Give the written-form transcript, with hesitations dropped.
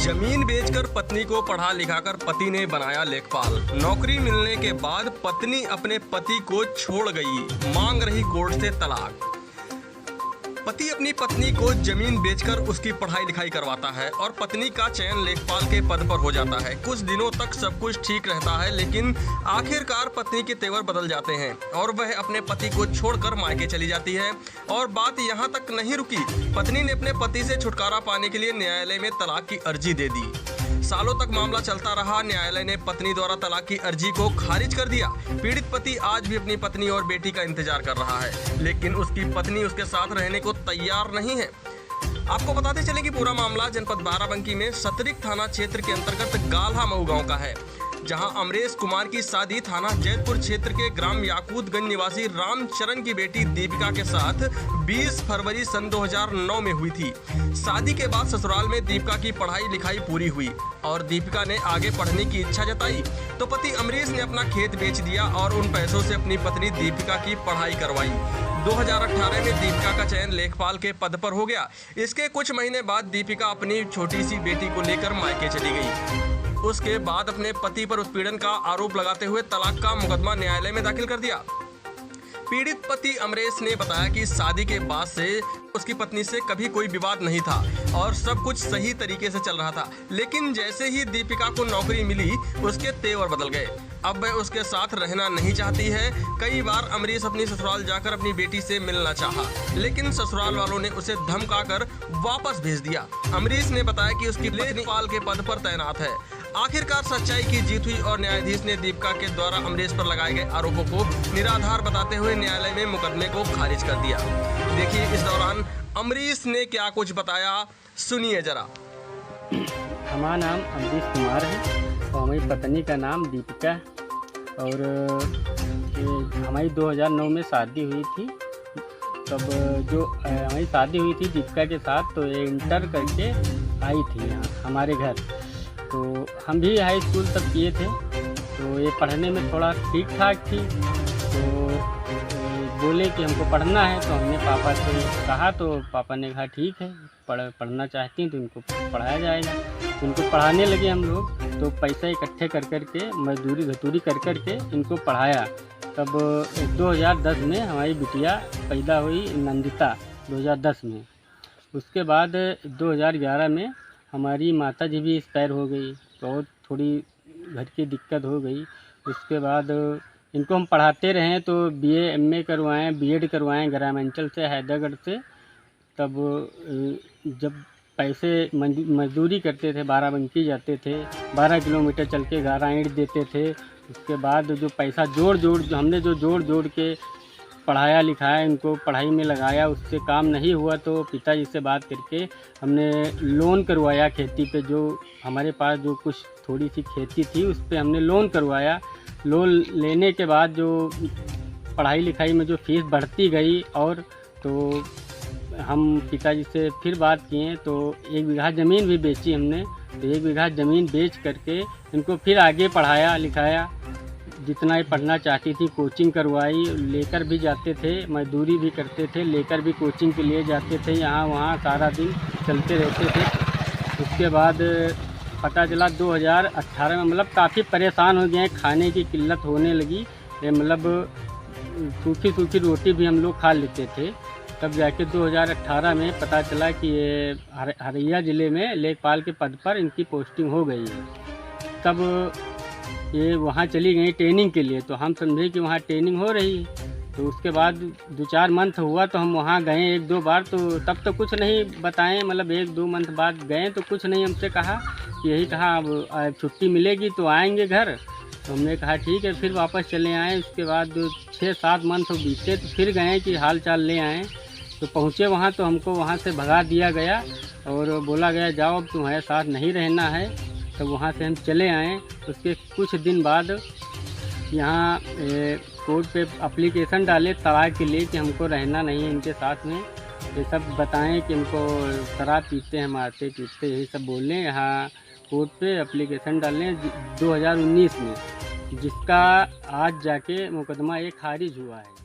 जमीन बेचकर पत्नी को पढ़ा लिखाकर पति ने बनाया लेखपाल। नौकरी मिलने के बाद पत्नी अपने पति को छोड़ गई, मांग रही कोर्ट से तलाक। पति अपनी पत्नी को जमीन बेचकर उसकी पढ़ाई लिखाई करवाता है और पत्नी का चयन लेखपाल के पद पर हो जाता है। कुछ दिनों तक सब कुछ ठीक रहता है, लेकिन आखिरकार पत्नी के तेवर बदल जाते हैं और वह अपने पति को छोड़कर मायके चली जाती है। और बात यहाँ तक नहीं रुकी, पत्नी ने अपने पति से छुटकारा पाने के लिए न्यायालय में तलाक की अर्जी दे दी। सालों तक मामला चलता रहा। न्यायालय ने पत्नी द्वारा तलाक की अर्जी को खारिज कर दिया। पीड़ित पति आज भी अपनी पत्नी और बेटी का इंतजार कर रहा है, लेकिन उसकी पत्नी उसके साथ रहने को तैयार नहीं है। आपको बताते चले कि पूरा मामला जनपद बाराबंकी में सतरिक थाना क्षेत्र के अंतर्गत गाल्हा मऊ गांव का है, जहां अमरेश कुमार की शादी थाना जैतपुर क्षेत्र के ग्राम याकूतगंज निवासी रामचरण की बेटी दीपिका के साथ 20 फरवरी सन 2009 में हुई थी। शादी के बाद ससुराल में दीपिका की पढ़ाई लिखाई पूरी हुई और दीपिका ने आगे पढ़ने की इच्छा जताई, तो पति अमरीश ने अपना खेत बेच दिया और उन पैसों से अपनी पत्नी दीपिका की पढ़ाई करवाई। 2018 में दीपिका का चयन लेखपाल के पद पर हो गया। इसके कुछ महीने बाद दीपिका अपनी छोटी सी बेटी को लेकर मायके चली गई। उसके बाद अपने पति पर उत्पीड़न का आरोप लगाते हुए तलाक का मुकदमा न्यायालय में दाखिल कर दिया। पीड़ित पति अमरेश ने बताया कि शादी के बाद से उसकी पत्नी से कभी कोई विवाद नहीं था और सब कुछ सही तरीके से चल रहा था, लेकिन जैसे ही दीपिका को नौकरी मिली उसके तेवर बदल गए। अब वह उसके साथ रहना नहीं चाहती है। कई बार अमरीश अपनी ससुराल जाकर अपनी बेटी से मिलना चाहा, लेकिन ससुराल वालों ने उसे धमकाकर वापस भेज दिया। अमरीश ने बताया कि उसकी लेखपाल के पद पर तैनात है। आखिरकार सच्चाई की जीत हुई और न्यायाधीश ने दीपिका के द्वारा अमरीश पर लगाए गए आरोपों को निराधार बताते हुए न्यायालय में मुकदमे को खारिज कर दिया। देखिए इस दौरान अमरीश ने क्या कुछ बताया, सुनिए जरा। हमारा नाम अमरीश कुमार है और हमारी पत्नी का नाम दीपिका और हमारी 2009 में शादी हुई थी। तब जो हमारी शादी हुई थी दीपिका के साथ, तो ये इंटर करके आई थी यहाँ हमारे घर। तो हम भी हाई स्कूल तक किए थे, तो ये पढ़ने में थोड़ा ठीक ठाक थी। तो बोले कि हमको पढ़ना है, तो हमने पापा से कहा, तो पापा ने कहा ठीक है, पढ़ना चाहती हैं तो इनको पढ़ाया जाएगा। इनको पढ़ाने लगे हम लोग, तो पैसा इकट्ठे कर के मजदूरी धतूरी कर के इनको पढ़ाया। तब 2010 में हमारी बिटिया पैदा हुई, नंदिता, 2010 में। उसके बाद 2011 में हमारी माता जी भी एक्सपायर हो गई, बहुत थोड़ी घर की दिक्कत हो गई। उसके बाद इनको हम पढ़ाते रहे, तो BA MA करवाएँ, BEd करवाएँ ग्रामांचल से, हैदरागढ़ से। तब जब पैसे मजदूरी करते थे, बाराबंकी जाते थे, 12 किलोमीटर चल के 11 ईंट देते थे। उसके बाद जो पैसा हमने जोड़ के पढ़ाया लिखाया, इनको पढ़ाई में लगाया, उससे काम नहीं हुआ तो पिताजी से बात करके हमने लोन करवाया खेती पे। जो हमारे पास जो कुछ थोड़ी सी खेती थी उस पे हमने लोन करवाया। लोन लेने के बाद जो पढ़ाई लिखाई में जो फीस बढ़ती गई, और तो हम पिताजी से फिर बात किए, तो 1 बीघा ज़मीन भी बेची हमने। तो 1 बीघा ज़मीन बेच करके इनको फिर आगे पढ़ाया लिखाया। जितना ही पढ़ना चाहती थी कोचिंग करवाई, लेकर भी जाते थे, मजदूरी भी करते थे, लेकर भी कोचिंग के लिए जाते थे, यहाँ वहाँ सारा दिन चलते रहते थे। उसके बाद पता चला 2018 में, मतलब काफ़ी परेशान हो गए, खाने की किल्लत होने लगी। मतलब सूखी रोटी भी हम लोग खा लेते थे। तब जाके 2018 में पता चला कि ये हरैया ज़िले में लेखपाल के पद पर इनकी पोस्टिंग हो गई है। तब ये वहाँ चली गई ट्रेनिंग के लिए, तो हम समझे कि वहाँ ट्रेनिंग हो रही है। तो उसके बाद 2-4 मंथ हुआ, तो हम वहाँ गए 1-2 बार, तो तब तो कुछ नहीं बताएं, मतलब 1-2 मंथ बाद गए तो कुछ नहीं हमसे कहा। कि यही कहा अब छुट्टी मिलेगी तो आएंगे घर। तो हमने कहा ठीक है, फिर वापस चले आए। उसके बाद 6-7 मंथ बीते, तो फिर गए कि हाल चाल ले आएँ। तो पहुँचे वहाँ, तो हमको वहाँ से भगा दिया गया और बोला गया जाओ, अब तुम्हारे साथ नहीं रहना है। तो वहाँ से हम चले आए। उसके कुछ दिन बाद यहाँ कोर्ट पे एप्लीकेशन डाले तलाक के लिए कि हमको रहना नहीं है इनके साथ में। ये सब बताएं कि हमको शराब पीते हैं, मारते पीते, यही सब बोलें। यहाँ कोर्ट पे एप्लीकेशन डालें 2019 में, जिसका आज जाके मुकदमा ये खारिज हुआ है।